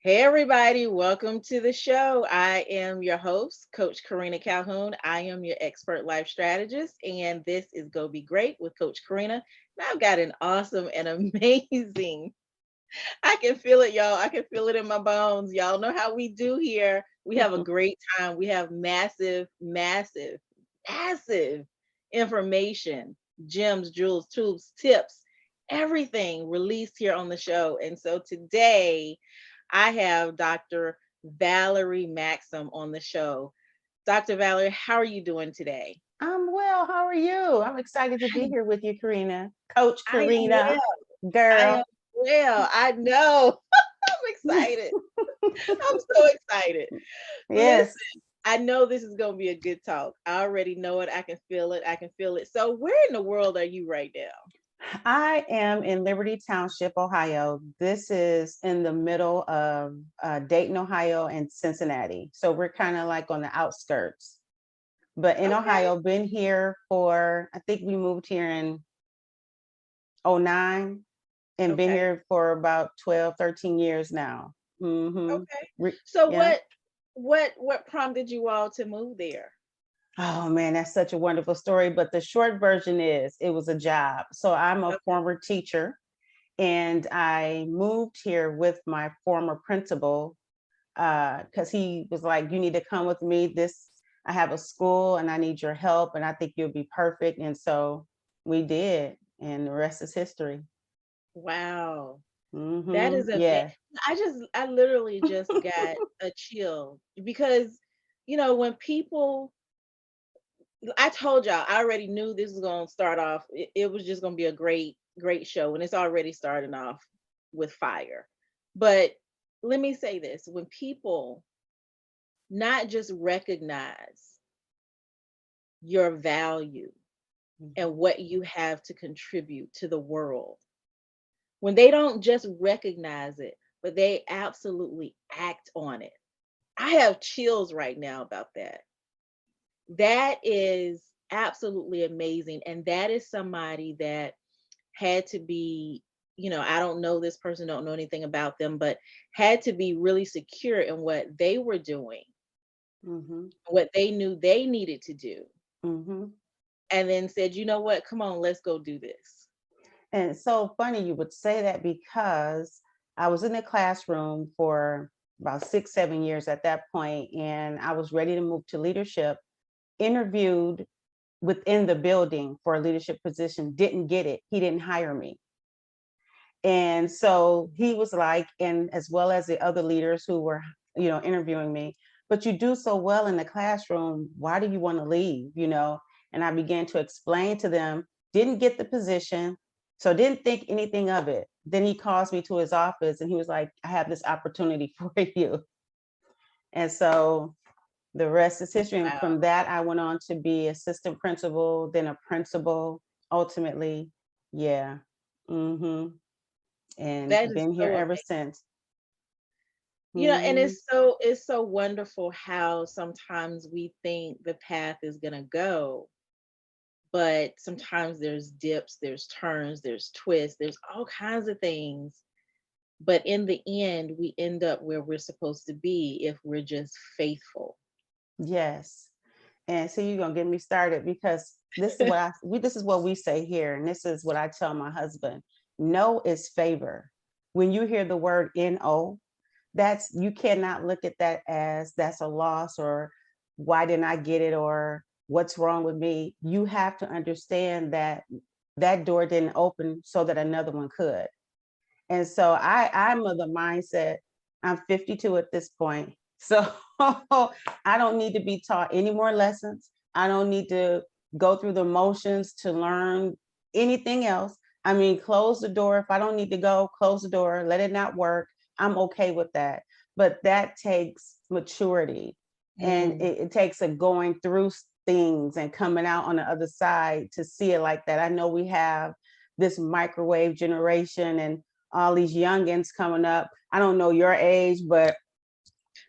Hey, everybody, welcome to the show. I am your host, Coach Karena Calhoun. I am your expert life strategist, and this is Go Be Great with Coach Karena. And I've got an awesome and amazing, I can feel it, y'all. I can feel it in my bones. Y'all know how we do here. We have a great time. We have massive information, gems, jewels, tools, tips, everything released here on the show. And so today, I have Dr. Valerie Maxsam on the show. Dr. Valerie, how are you doing today? I'm well. How are you? I'm excited to be I, here with you, Karina. Coach I am Karina, well. I am girl. well. I know. I'm excited. I'm so excited. Listen, Yes, I know this is going to be a good talk. I already know it. I can feel it. I can feel it. So, where in the world are you right now? I am in Liberty Township, Ohio. This is in the middle of Dayton, Ohio, and Cincinnati. So we're kind of like on the outskirts. But in Okay. Ohio, been here for, I think we moved here in '09 and been Okay. here for about 12, 13 years now. Mm-hmm. Okay. So, Yeah. what prompted you all to move there? Oh man, that's such a wonderful story. But the short version is it was a job. So I'm a Okay. former teacher and I moved here with my former principal because he was like, you need to come with me. I have a school and I need your help and I think you'll be perfect. And so we did. And the rest is history. Wow. That Mm-hmm. is a Yeah. I literally just got a chill because, when people, I told y'all, I already knew this was going to start off. It was just going to be a great show. And it's already starting off with fire. But let me say this, when people not just recognize your value and Mhm. what you have to contribute to the world, when they don't just recognize it, but they absolutely act on it. I have chills right now about that. That is absolutely amazing. And that is somebody that had to be, I don't know this person, don't know anything about them, but had to be really secure in what they were doing, Mhm. what they knew they needed to do, Mhm. and then said, you know what, come on, let's go do this. And it's so funny you would say that because I was in the classroom for about 6, 7 years at that point, and I was ready to move to leadership, interviewed within the building for a leadership position, didn't get it. He didn't hire me. And so he was like, and as well as the other leaders who were, interviewing me, but you do so well in the classroom. Why do you want to leave? And I began to explain to them, didn't get the position, so didn't think anything of it. Then he calls me to his office and he was like, I have this opportunity for you. And so the rest is history. And Wow. from that, I went on to be assistant principal, then a principal, ultimately. Yeah. Hmm. And That is been here so ever amazing. since. And Hmm. it's so wonderful how sometimes we think the path is gonna go, but sometimes there's dips, there's turns, there's twists, there's all kinds of things. But in the end, we end up where we're supposed to be if we're just faithful. Yes. And so you're gonna get me started because this is what we say here, and this is what I tell my husband. No is favor. When you hear the word no, that's you cannot look at that as that's a loss or why didn't I get it or what's wrong with me. You have to understand that that door didn't open so that another one could. And so I'm of the mindset, I'm 52 at this point. So I don't need to be taught any more lessons. I don't need to go through the motions to learn anything else. I mean, close the door. If I don't need to go, close the door, let it not work. I'm okay with that. But that takes maturity and Mm. it takes a going through things and coming out on the other side to see it like that. I know we have this microwave generation and all these youngins coming up. I don't know your age, but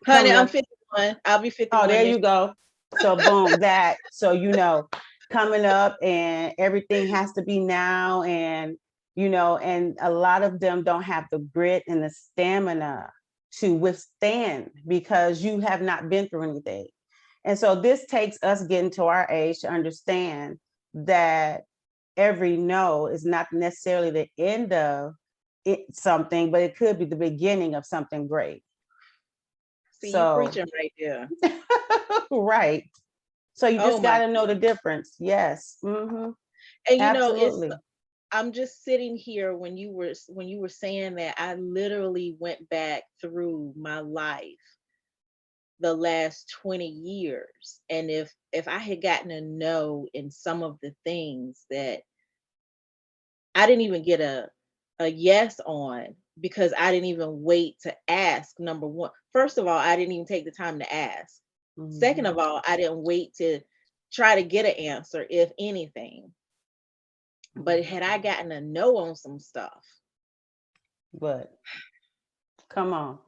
Honey, coming I'm up. 51. I'll be Oh, 51 there this you go. So boom, that. So coming up and everything has to be now, and and a lot of them don't have the grit and the stamina to withstand because you have not been through anything. And so this takes us getting to our age to understand that every no is not necessarily the end of something, but it could be the beginning of something great. See, you So, preaching right there. right. So you Oh just my got to know the goodness. difference. Yes. Mm-hmm. And it's Absolutely. I'm just sitting here when you were saying that I literally went back through my life the last 20 years, and if I had gotten a no in some of the things that I didn't even get a yes on, because I didn't even wait to ask. Number one, first of all, I didn't even take the time to ask. Second Mm-hmm. of all, I didn't wait to try to get an answer, if anything. But Mm-hmm. had I gotten a no on some stuff, But come on.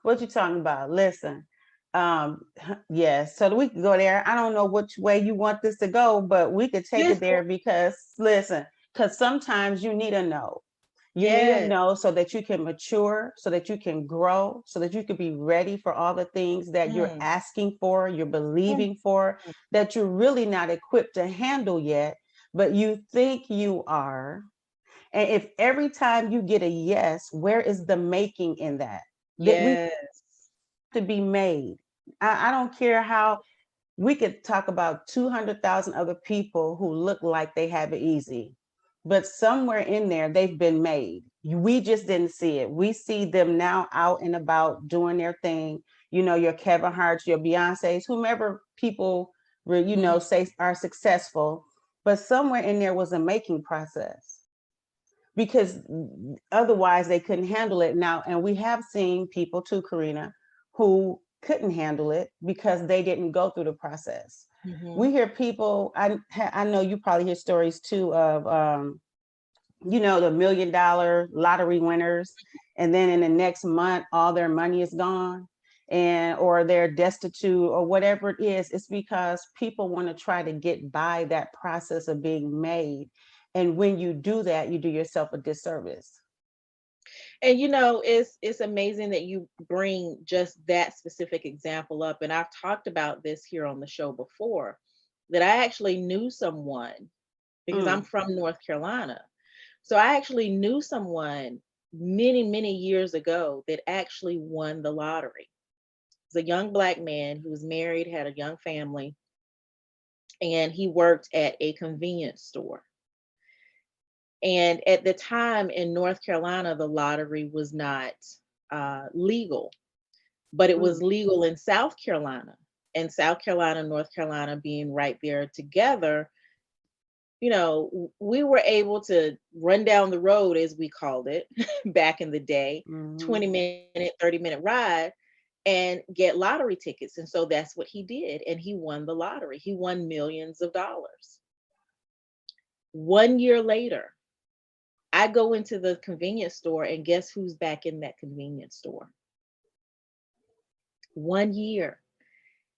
What you talking about? Listen. Um, yes, so we can go there. I don't know which way you want this to go, but we could take it just there because listen, because sometimes you need a no. You need a yes, no so that you can mature, so that you can grow, so that you can be ready for all the things that you're mm, asking for, you're mm, believing for, mm, that you're really not equipped to handle yet, but you think you are. And if every time you get a yes, where is the making in that? That we yes, to be made. I don't care how we could talk about 200,000 other people who look like they have it easy, but somewhere in there they've been made. We just didn't see it. We see them now out and about doing their thing. You know, your Kevin Hart's, your Beyonce's, whomever people, mhm, say are successful, but somewhere in there was a making process because otherwise they couldn't handle it now. And we have seen people too, Karena, who couldn't handle it because they didn't go through the process. mhm. We hear people, I know you probably hear stories too of the $1 million lottery winners, and then in the next month all their money is gone, and or they're destitute or whatever it is. It's because people want to try to get by that process of being made, and when you do that, you do yourself a disservice. And it's amazing that you bring just that specific example up. And I've talked about this here on the show before, that I actually knew someone, because I'm Mm, from North Carolina. So I actually knew someone many, many years ago that actually won the lottery. It's a young Black man who was married, had a young family, and he worked at a convenience store. And at the time in North Carolina, the lottery was not legal, but it was mm, legal in South Carolina. And South Carolina, North Carolina being right there together, we were able to run down the road, as we called it back in the day, mm, 20-minute, 30-minute ride, and get lottery tickets. And so that's what he did. And he won the lottery. He won millions of dollars. 1 year later, I go into the convenience store, and guess who's back in that convenience store? 1 year.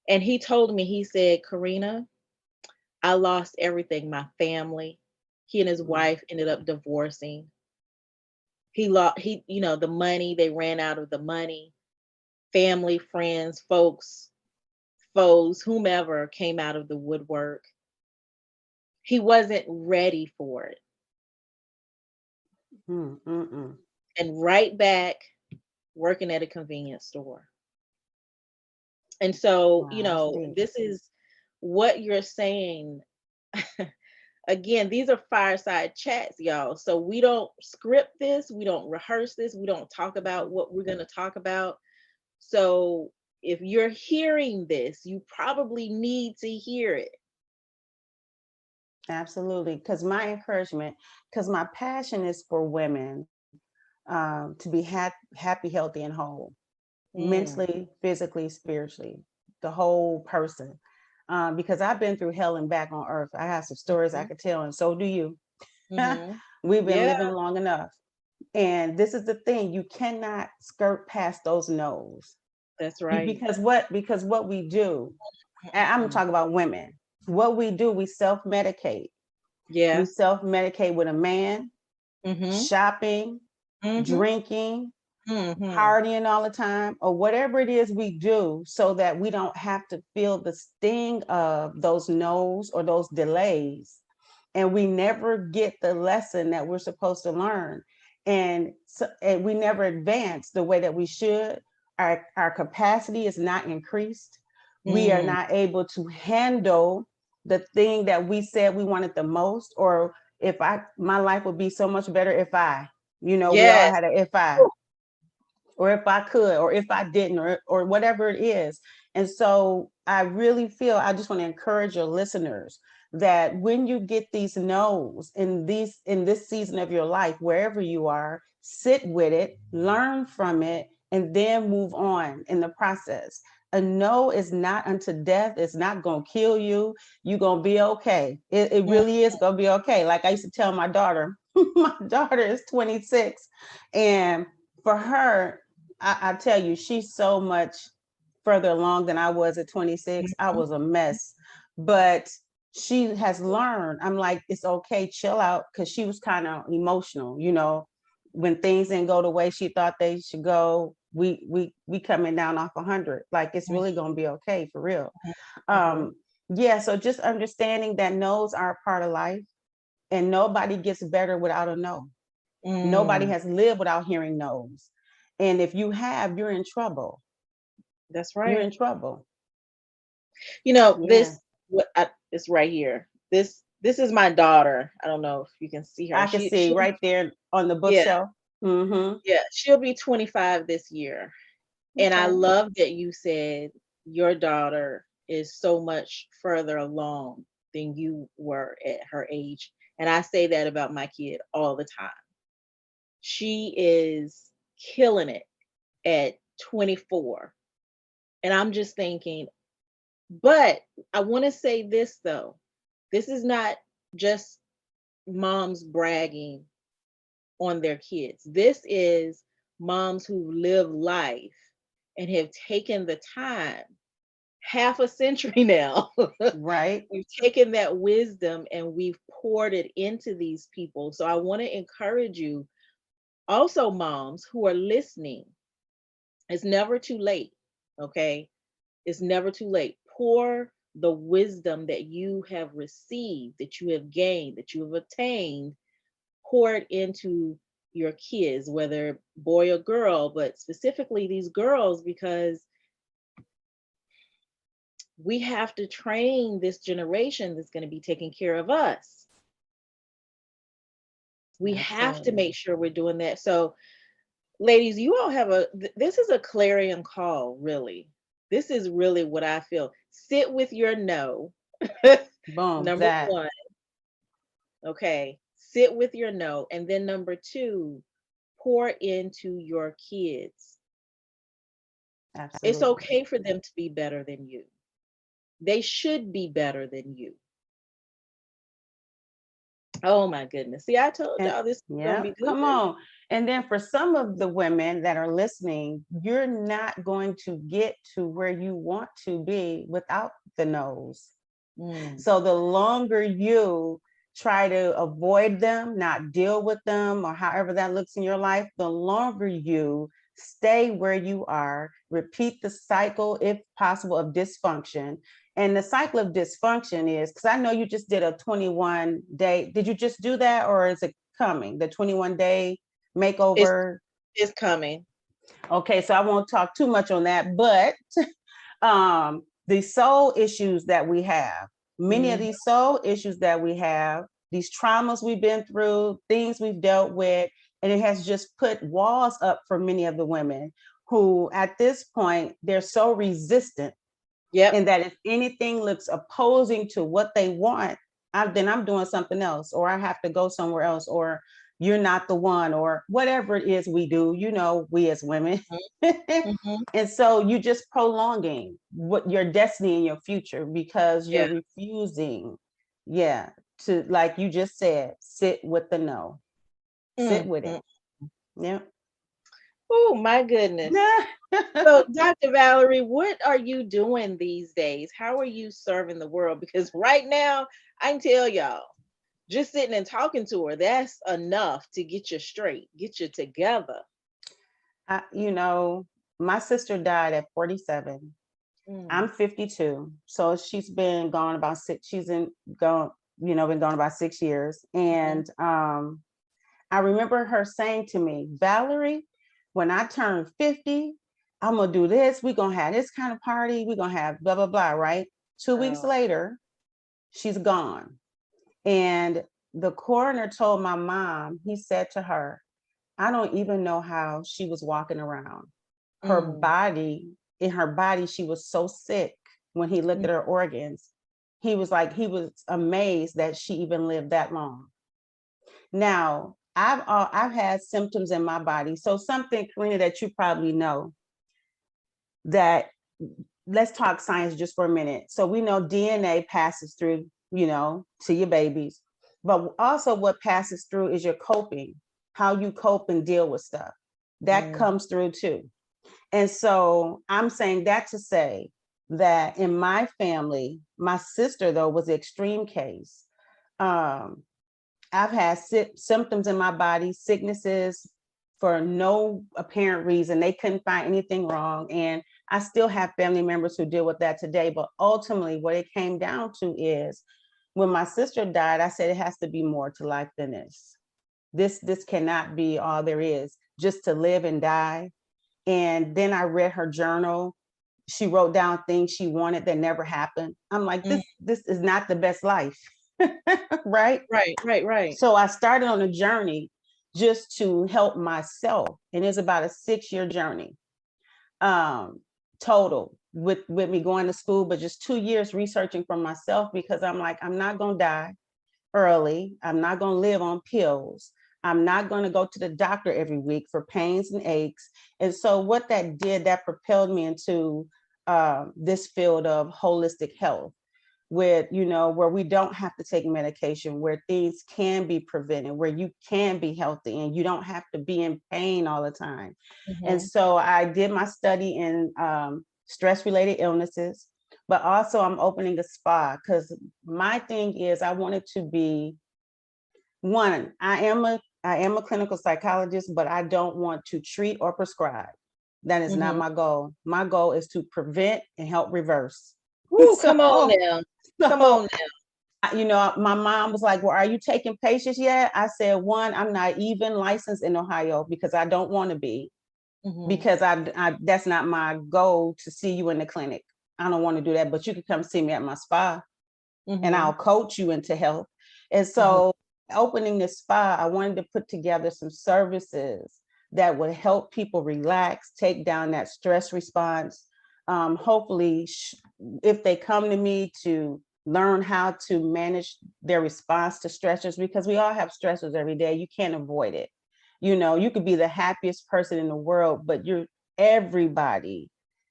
And he told me, he said, Karena, I lost everything, my family. He and his mm, wife ended up divorcing. He lost, the money, they ran out of the money. Family, friends, folks, foes, whomever came out of the woodwork. He wasn't ready for it. mm, mm, mm. And right back working at a convenience store. And so, Wow, that's deep. this is what you're saying. Again, these are fireside chats, y'all. So we don't script this, we don't rehearse this, we don't talk about what we're going to talk about. So if you're hearing this, you probably need to hear it. Absolutely, because my encouragement, because my passion is for women to be happy, healthy, and whole, Mm, mentally, physically, spiritually, the whole person. Because I've been through hell and back on earth. I have some stories I mhm, could tell, and so do you. mhm. We've been Yeah, living long enough. And this is the thing, you cannot skirt past those no's. that's right. Because what we do, and I'm gonna Mm-mm. talk about women. What we do, we self-medicate. We Yeah. self-medicate with a man, Mhm. shopping, Mhm. drinking, partying all the time, or whatever it is we do, so that we don't have to feel the sting of those no's or those delays. And we never get the lesson that we're supposed to learn. And we never advance the way that we should. Our capacity is not increased. We are not able to handle the thing that we said we wanted the most, or my life would be so much better if we all had if or if I could, or if I didn't, or whatever it is. And so I really feel, I just want to encourage your listeners that when you get these no's in this season of your life, wherever you are, sit with it, learn from it, and then move on in the process. A no is not unto death. It's not going to kill you. You're going to be okay. It really is going to be okay. Like I used to tell my daughter, my daughter is 26, and for her, I tell you, she's so much further along than I was at 26. I was a mess, but she has learned. I'm like, it's okay, chill out, because she was kind of emotional, when things didn't go the way she thought they should go. We coming down off 100. Like, it's really gonna be okay, for real. So just understanding that no's are a part of life, and nobody gets better without a no. Nobody has lived without hearing no's. And if you have, you're in trouble. That's right. You're in trouble. This it's right here. This is my daughter. I don't know if you can see her. I can see right there on the bookshelf. Yeah, she'll be 25 this year. Okay. And I love that you said your daughter is so much further along than you were at her age. And I say that about my kid all the time. She is killing it at 24. And I'm just thinking, but I want to say this though. This is not just moms bragging on their kids. This is moms who live life and have taken the time, half a century now. Right. We've taken that wisdom and we've poured it into these people. So I want to encourage you, also moms who are listening, it's never too late. Okay. It's never too late. Pour the wisdom that you have received, that you have gained, that you have attained, pour it into your kids, whether boy or girl, but specifically these girls, because we have to train this generation that's going to be taking care of us. We have to make sure we're doing that. So, ladies, you all have this is a clarion call, really. This is really what I feel. Sit with your no. Boom. Number one. Okay. Sit with your no. And then number two, pour into your kids. Absolutely. It's okay for them to be better than you. They should be better than you. Oh my goodness. See, I told y'all this is gonna be good. Come on. And then for some of the women that are listening, you're not going to get to where you want to be without the no's. So the longer you try to avoid them, not deal with them, or however that looks in your life, the longer you stay where you are, repeat the cycle, if possible, of dysfunction. And the cycle of dysfunction is, because I know you just did a 21-day, did you just do that, or is it coming? The 21-day makeover? It's coming. Okay, so I won't talk too much on that, but the soul issues that we have, many of these soul issues that we have, these traumas we've been through, things we've dealt with, and it has just put walls up for many of the women who at this point, they're so resistant. Yeah. And that if anything looks opposing to what they want, then I'm doing something else, or I have to go somewhere else, or you're not the one, or whatever it is we do, we as women. And so you just prolonging what your destiny and your future, because you're refusing, to, like you just said, sit with the no. Sit with it. Yeah. Oh my goodness. So, Dr. Valerie, what are you doing these days? How are you serving the world? Because right now, I can tell y'all, just sitting and talking to her, that's enough to get you straight, get you together. My sister died at 47. I'm 52. So she's been gone about been gone about 6 years. And I remember her saying to me, Valerie, when I turn 50, I'm going to do this. We're going to have this kind of party. We're going to have blah, blah, blah, right? 2 weeks later, she's gone. And the coroner told my mom, he said to her, I don't even know how she was walking around. Her body, in her body, she was so sick when he looked at her organs. He was amazed that she even lived that long. Now, I've had symptoms in my body. So something, Karena, that you probably know, that let's talk science just for a minute. So we know DNA passes through, to your babies, but also what passes through is your coping, how you cope and deal with stuff. That comes through too. And so I'm saying that to say that in my family, my sister, though, was the extreme case. I've had symptoms in my body, sicknesses for no apparent reason. They couldn't find anything wrong. And I still have family members who deal with that today. But ultimately, what it came down to is when my sister died, I said, it has to be more to life than this. This cannot be all there is, just to live and die. And then I read her journal. She wrote down things she wanted that never happened. I'm like, this is not the best life. Right? Right. So I started on a journey just to help myself. And it's about a 6-year journey total with me going to school, but just 2 years researching for myself, because I'm like, I'm not going to die early. I'm not going to live on pills. I'm not going to go to the doctor every week for pains and aches. And so what that did, that propelled me into this field of holistic health, where we don't have to take medication, where things can be prevented, where you can be healthy and you don't have to be in pain all the time. And so I did my study in stress-related illnesses, but also I'm opening a spa, because my thing is I wanted to be one. I am a clinical psychologist, but I don't want to treat or prescribe. That is not my goal. My goal is to prevent and help reverse. Ooh, come on now. Come on now. My mom was like, well, are you taking patients yet? I said, one, I'm not even licensed in Ohio because I don't want to be, because I that's not my goal to see you in the clinic. I don't want to do that, but you can come see me at my spa and I'll coach you into health. And so opening the spa, I wanted to put together some services that would help people relax, take down that stress response. Hopefully, if they come to me, to learn how to manage their response to stressors, because we all have stressors every day. You can't avoid it. You could be the happiest person in the world, but everybody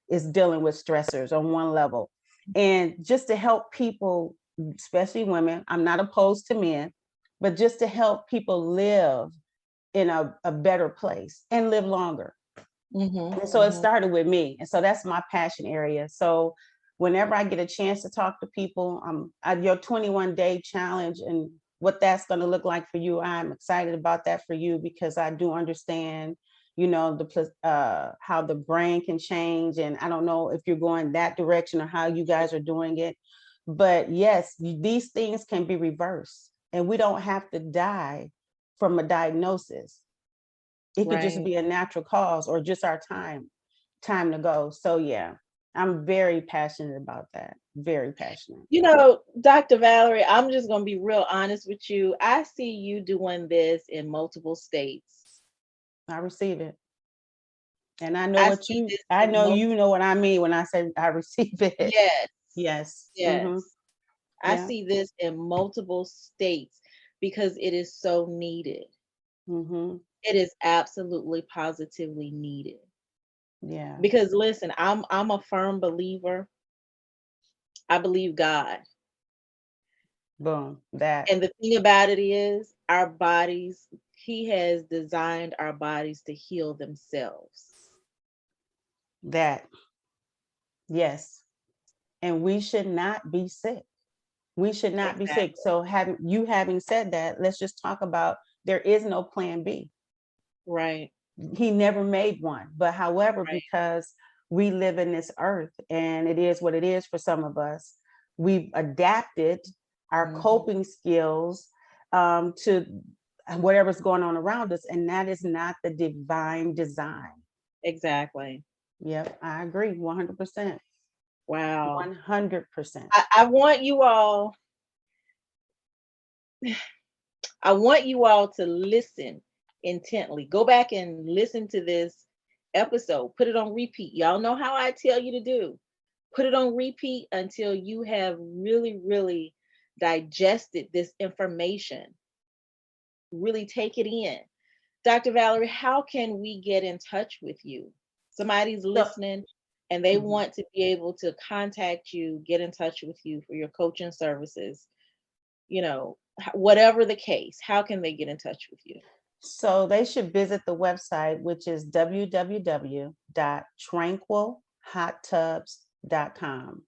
is dealing with stressors on one level. And just to help people, especially women, I'm not opposed to men, but just to help people live in a better place and live longer. And so it started with me. And so that's my passion area. So whenever I get a chance to talk to people, your 21-day challenge and what that's going to look like for you, I'm excited about that for you, because I do understand, how the brain can change. And I don't know if you're going that direction or how you guys are doing it. But yes, these things can be reversed, and we don't have to die from a diagnosis. It could just be a natural cause or just our time to go. So yeah, I'm very passionate about that. Very passionate. Dr. Valerie, I'm just going to be real honest with you. I see you doing this in multiple states. I receive it. And I know you know what I mean when I say I receive it. Yes. Mm-hmm. I see this in multiple states because it is so needed. It is absolutely positively needed. Yeah. Because listen, I'm a firm believer. I believe God. Boom. That. And the thing about it is, our bodies, He has designed our bodies to heal themselves. That. Yes. And we should not be sick. We should not be sick. So having said that, let's just talk about, there is no plan B. Right. he never made one. But however, Right. because we live in this earth and it is what it is for some of us, we've adapted our coping skills to whatever's going on around us. And that is not the divine design. Exactly. Yep, I agree 100%. Wow. 100%. I want you all, I want you all to listen intently. Go back and listen to this episode. Put it on repeat. Y'all know how I tell you to do. Put it on repeat until you have really, really digested this information. Really take it in. Dr. Valerie, how can we get in touch with you? Somebody's So, listening and they mhm. want to be able to contact you, get in touch with you for your coaching services, whatever the case, how can they get in touch with you? So they should visit the website, which is www.tranquilhottubs.com.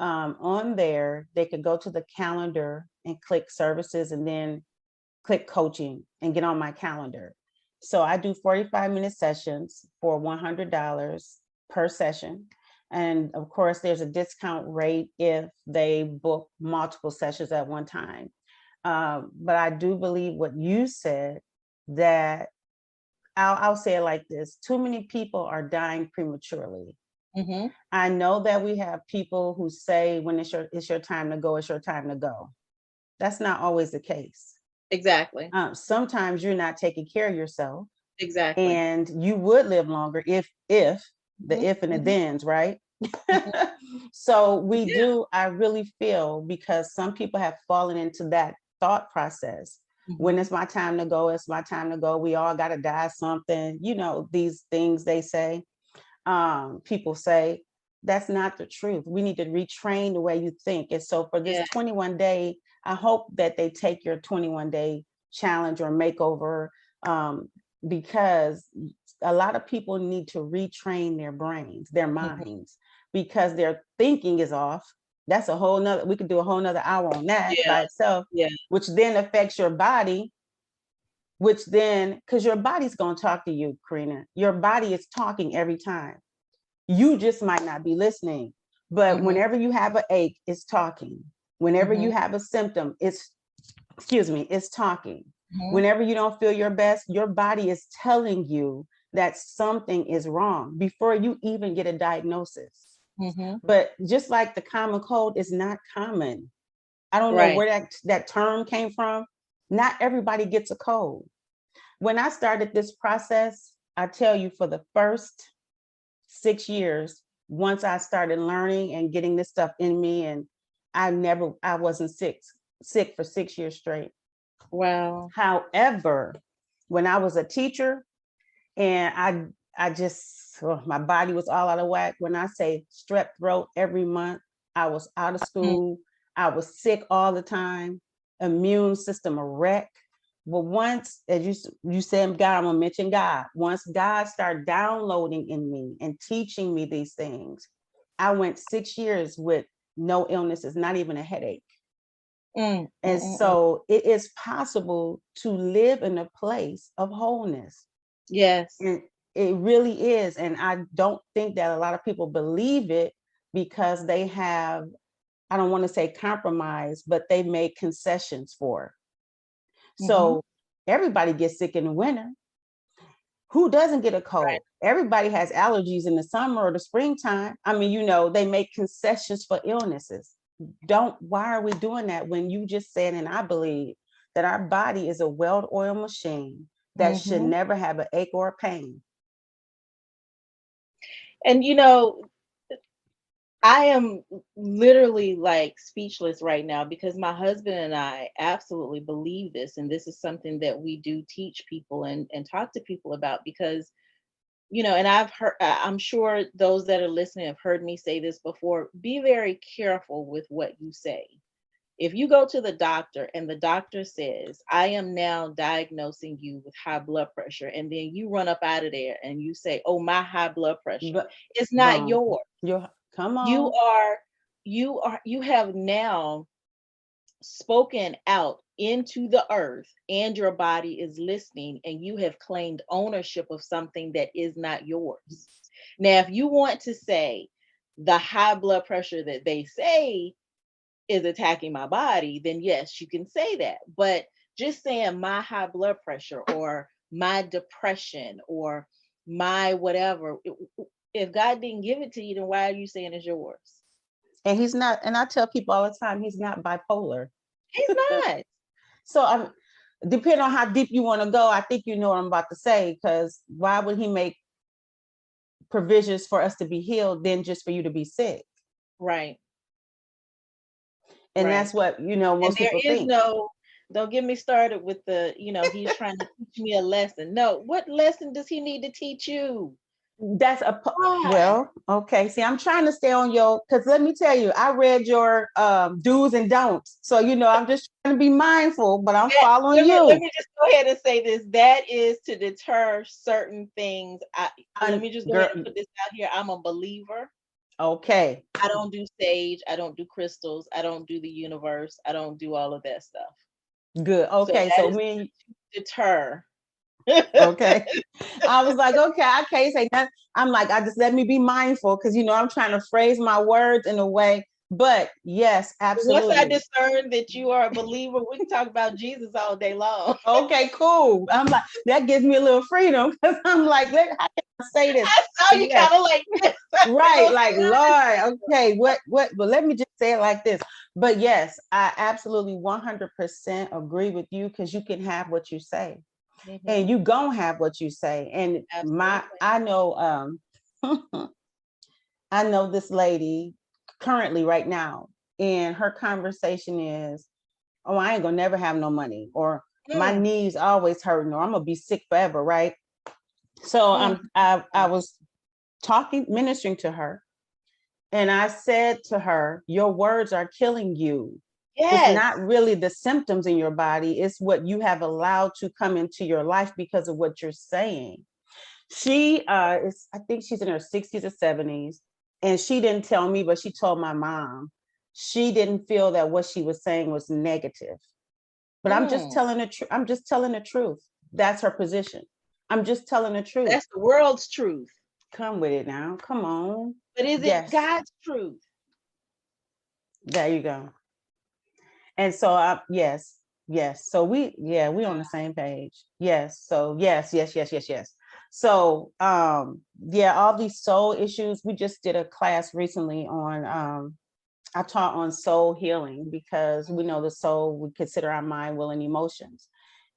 On there, they could go to the calendar and click services and then click coaching and get on my calendar. So I do 45-minute sessions for $100 per session. And of course, there's a discount rate if they book multiple sessions at one time. But I do believe what you said, that I'll say it like this: too many people are dying prematurely. Mm-hmm. I know that we have people who say when it's your time to go, it's your time to go. That's not always the case. Exactly. Sometimes you're not taking care of yourself, Exactly. and you would live longer if the Mm-hmm. if and the Mm-hmm. thens, right? Mm-hmm. So we Yeah. do. I really feel, because some people have fallen into that thought process. When Mm-hmm. it's my time to go, it's my time to go. We all got to die something. These things they say. People say that's not the truth. We need to retrain the way you think. And so for this Yeah. 21-day, I hope that they take your 21-day challenge or makeover, because a lot of people need to retrain their brains, their Mm-hmm. minds, because their thinking is off. That's a whole nother, we could do a whole nother hour on that Yeah. by itself, Yeah. which then affects your body, which then, because your body's going to talk to you, Karena. Your body is talking every time. You just might not be listening. But Mm-hmm. whenever you have an ache, it's talking. Whenever Mm-hmm. you have a symptom, it's talking. Mm-hmm. Whenever you don't feel your best, your body is telling you that something is wrong before you even get a diagnosis. Mm-hmm. But just like the common cold is not common. I don't know Right. where that term came from. Not everybody gets a cold. When I started this process, I tell you, for the first 6 years, once I started learning and getting this stuff in me, and I wasn't sick for 6 years straight. Wow. However, when I was a teacher and I just, my body was all out of whack. When I say strep throat every month, I was out of Mm-hmm. school. I was sick all the time, immune system a wreck. But once, as you said, God, I'm gonna mention God. Once God started downloading in me and teaching me these things, I went 6 years with no illnesses, not even a headache. Mm, mm, And mm, mm. so it is possible to live in a place of wholeness. Yes. And it really is. And I don't think that a lot of people believe it, because they have, I don't want to say compromise, but they make concessions for it. Mm-hmm. So everybody gets sick in the winter. Who doesn't get a Right. cold? Everybody has allergies in the summer or the springtime. I mean, they make concessions for illnesses. Why are we doing that when you just said, and I believe that our body is a well-oiled machine that should Mm-hmm. never have an ache or a pain. And I am literally like speechless right now because my husband and I absolutely believe this. And this is something that we do teach people and talk to people about because, and I've heard, I'm sure those that are listening have heard me say this before. Be very careful with what you say. If you go to the doctor and the doctor says, I am now diagnosing you with high blood pressure, and then you run up out of there and you say, oh, my high blood pressure, But it's not boom, yours. come You on. are, you have now spoken out into the earth and your body is listening and you have claimed ownership of something that is not yours. Now, if you want to say the high blood pressure that they say is attacking my body, then yes, you can say that. But just saying my high blood pressure or my depression or my whatever, if God didn't give it to you, then why are you saying it's yours? And he's not, and I tell people all the time, he's not bipolar. He's not. So depending on how deep you want to go, I think you know what I'm about to say, because why would he make provisions for us to be healed than just for you to be sick? Right. And right. that's what, most people think. Don't get me started with the, he's trying to teach me a lesson. No, what lesson does he need to teach you? That's well, okay. See, I'm trying to stay on because let me tell you, I read your do's and don'ts. So, I'm just trying to be mindful, but I'm following you. Let me just go ahead and say this. That is to deter certain things. Let me just go ahead and put this out here. I'm a believer. Okay. I don't do sage. I don't do crystals. I don't do the universe. I don't do all of that stuff. Good. Okay. So me deter. Okay. I was like, okay, I can't say that. I'm like, I just let me be mindful because I'm trying to phrase my words in a way. But yes, absolutely. Once I discern that you are a believer, we can talk about Jesus all day long. Okay, cool. I'm like, that gives me a little freedom because I'm like, how can I say this? I saw you kind of like this. Right, like, Lord, okay, what, but let me just say it like this. But yes, I absolutely 100% agree with you because you can have what you say. Mm-hmm. And you gonna have what you say. And I know I know this lady currently right now, and her conversation is, oh, I ain't gonna never have no money, or my knees always hurting, or I'm gonna be sick forever, right? So I was ministering to her, and I said to her, your words are killing you. Yes. It's not really the symptoms in your body. It's what you have allowed to come into your life because of what you're saying. She I think she's in her 60s or 70s. And she didn't tell me, but she told my mom. She didn't feel that what she was saying was negative. But I'm just telling the truth. I'm just telling the truth. That's her position. I'm just telling the truth. That's the world's truth. Come with it now. Come on. But is it God's truth? There you go. And so, yes. So we on the same page. Yes. So yes. So, all these soul issues. We just did a class recently on, I taught on soul healing because we know the soul, we consider our mind, will, and emotions.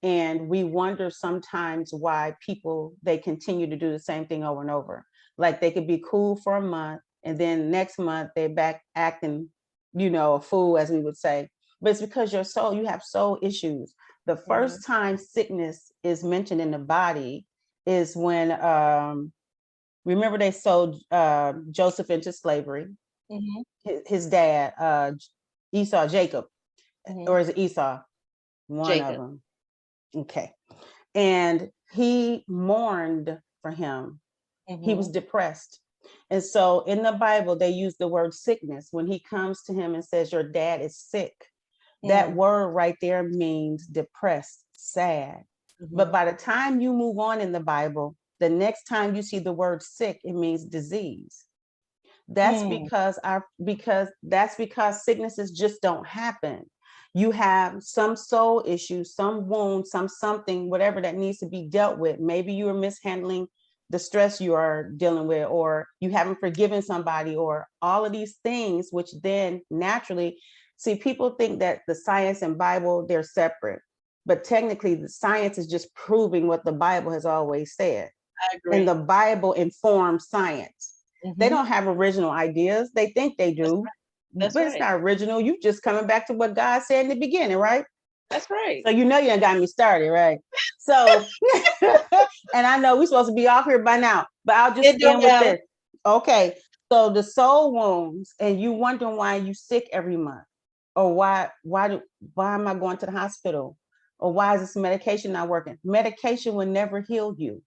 And we wonder sometimes why people, they continue to do the same thing over and over. Like they could be cool for a month and then next month they're back acting, a fool, as we would say. But it's because your soul, you have soul issues. The first time sickness is mentioned in the body is when, remember they sold Joseph into slavery. Mm-hmm. His dad, Jacob, or is it Esau? One Jacob. Of them. Okay. And he mourned for him. Mm-hmm. He was depressed. And so in the Bible, they use the word sickness. When he comes to him and says, your dad is sick, that word right there means depressed, sad. Mm-hmm. But by the time you move on in the Bible, the next time you see the word sick, it means disease. That's because sicknesses just don't happen. You have some soul issues, some wounds, something, whatever that needs to be dealt with. Maybe you are mishandling the stress you are dealing with, or you haven't forgiven somebody, or all of these things, which then naturally, see, people think that the science and Bible, they're separate, but technically the science is just proving what the Bible has always said. I agree. And the Bible informs science. Mm-hmm. They don't have original ideas. They think they do. That's right. It's not original. You just coming back to what God said in the beginning, right? That's right. So you done got me started, right? So, and I know we're supposed to be off here by now, but I'll just end with this. Okay. So the soul wounds, and you wondering why you sick every month, or why am I going to the hospital, or why is this medication not working? Medication will never heal you.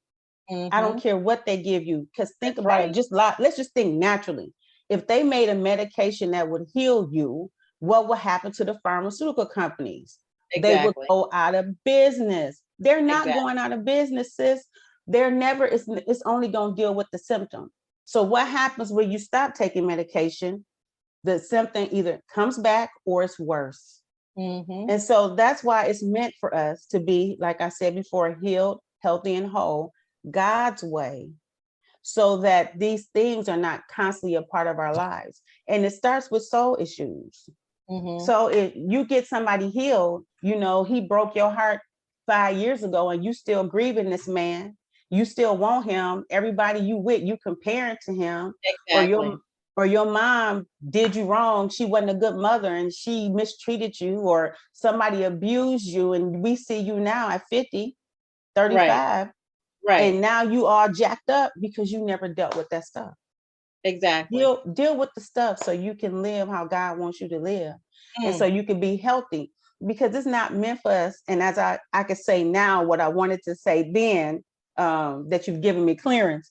Mm-hmm. I don't care what they give you, because think about it. Let's just think naturally. If they made a medication that would heal you, what would happen to the pharmaceutical companies? they will Exactly. go out of business. They're not Exactly. going out of business, sis. They're never, it's only going to deal with the symptom. So what happens when you stop taking medication? The symptom either comes back or it's worse. Mm-hmm. And so that's why it's meant for us to be, like I said before, healed, healthy, and whole, God's way, so that these things are not constantly a part of our lives. And it starts with soul issues. Mm-hmm. So if you get somebody healed, he broke your heart 5 years ago and you still grieving this man, you still want him. Everybody you with, you comparing to him, or Exactly. your mom did you wrong. She wasn't a good mother and she mistreated you, or somebody abused you. And we see you now at 50, Right. 35, Right. and now you all jacked up because you never dealt with that stuff. Exactly. Deal with the stuff so you can live how God wants you to live, and so Mm. you can be healthy, because it's not meant for us. And as I could say now what I wanted to say then, that you've given me clearance.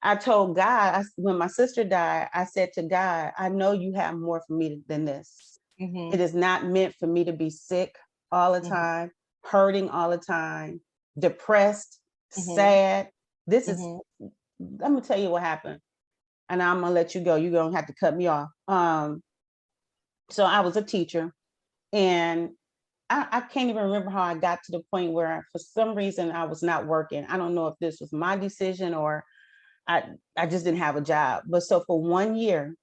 I told God, when my sister died, I said to God, I know you have more for me than this. Mm-hmm. It is not meant for me to be sick all the Mm-hmm. time, hurting all the time, depressed, Mm-hmm. sad. This is, Mm-hmm. let me tell you what happened, and I'm gonna let you go. You're gonna have to cut me off. So I was a teacher, and I can't even remember how I got to the point where, for some reason, I was not working. I don't know if this was my decision or I just didn't have a job. But so for 1 year,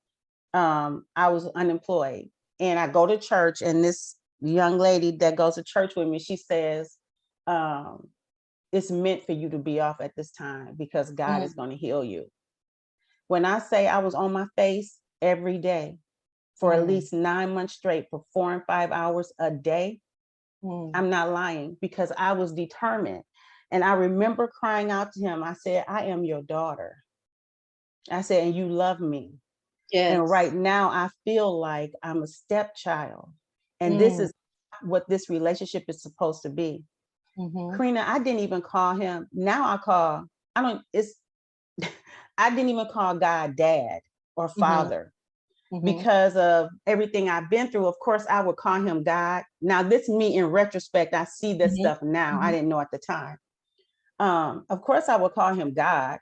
I was unemployed, and I go to church, and this young lady that goes to church with me, she says, um, "It's meant for you to be off at this time because God Mm-hmm. is going to heal you." When I say I was on my face every day for at Mm-hmm. least 9 months straight for 4 and 5 hours a day, I'm not lying, because I was determined. And I remember crying out to him. I said, I am your daughter. I said, and you love me. And right Yes. now I feel like I'm a stepchild. And this Mm. is what this relationship is supposed to be. Mm-hmm. Karena, I didn't even call him. Now I don't, it's, I didn't even call God dad or Mm-hmm. father, Mm-hmm. because of everything I've been through. Of course, I would call him God. Now, this me in retrospect, I see this Mm-hmm. stuff now. I Mm-hmm. didn't know at the time. Of course, I would call him God,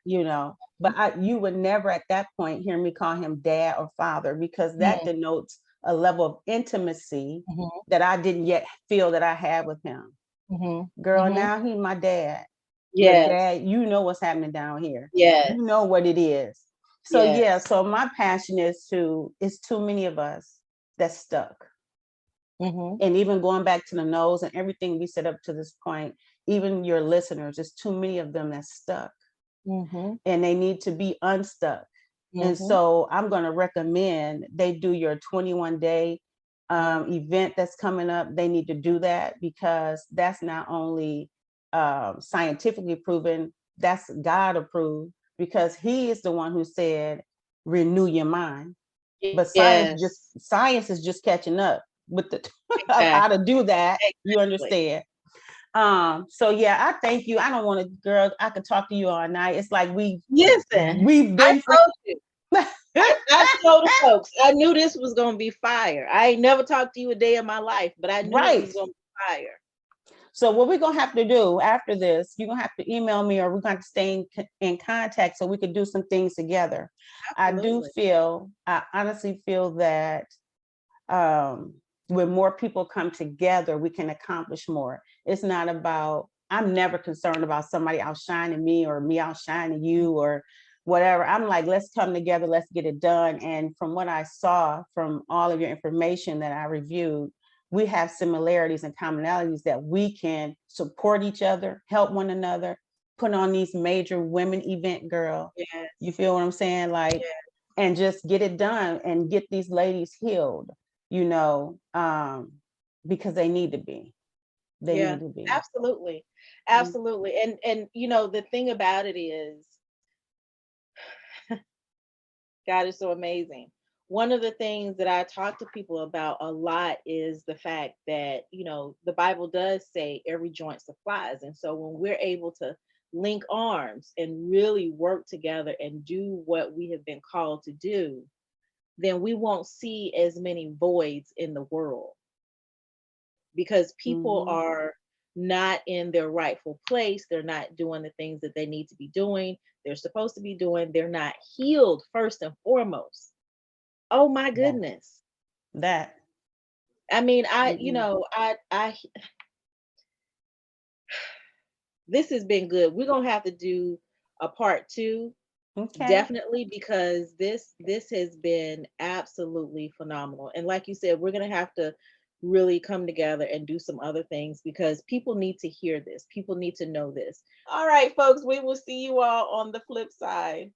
but you would never at that point hear me call him dad or father, because that denotes a level of intimacy Mm-hmm. that I didn't yet feel that I had with him. Mm-hmm. Girl, Mm-hmm. now he's my dad. But Yes. dad, you know what's happening down here. Yes. You know what it is. So yeah, Yes. so my passion is it's too many of us that's stuck. Mm-hmm. And even going back to the nose and everything we set up to this point, even your listeners, there's too many of them that's stuck, Mm-hmm. and they need to be unstuck. And Mm-hmm. so I'm going to recommend they do your 21-day event that's coming up. They need to do that, because that's not only scientifically proven, that's God approved, because he is the one who said, renew your mind. But Yes. science is just catching up with the of how Exactly. to do that. You Exactly. understand? So yeah, I thank you. I don't want to, girl, I could talk to you all night. It's like Listen, we've I been told you. friends. I told the folks I knew this was gonna be fire. I ain't never talked to you a day in my life, but I knew it Right. was gonna be fire. So what we're gonna have to do after this, you're gonna have to email me, or we're going to stay in contact so we could do some things together. Absolutely. I honestly feel that um, when more people come together, we can accomplish more. It's not about, I'm never concerned about somebody outshining me or me outshining you or whatever. I'm like, let's come together, let's get it done. And from what I saw from all of your information that I reviewed, we have similarities and commonalities that we can support each other, help one another, put on these major women event, girl. You Yes. feel what I'm saying? Like, Yes. and just get it done and get these ladies healed, you know, because they need to be. They Yeah. need to be. Absolutely. Mm. Absolutely. And the thing about it is, God is so amazing. One of the things that I talk to people about a lot is the fact that, the Bible does say every joint supplies. And so when we're able to link arms and really work together and do what we have been called to do, then we won't see as many voids in the world. because people Mhm. are not in their rightful place. They're not doing the things that they need to be doing. They're supposed to be doing. They're not healed first and foremost. Oh my Yeah. goodness. That. I mean, Mm-mm. this has been good. We're gonna have to do a part two, Okay. definitely, because this has been absolutely phenomenal. And like you said, we're gonna have to really come together and do some other things because people need to hear this. People need to know this. All right, folks, we will see you all on the flip side.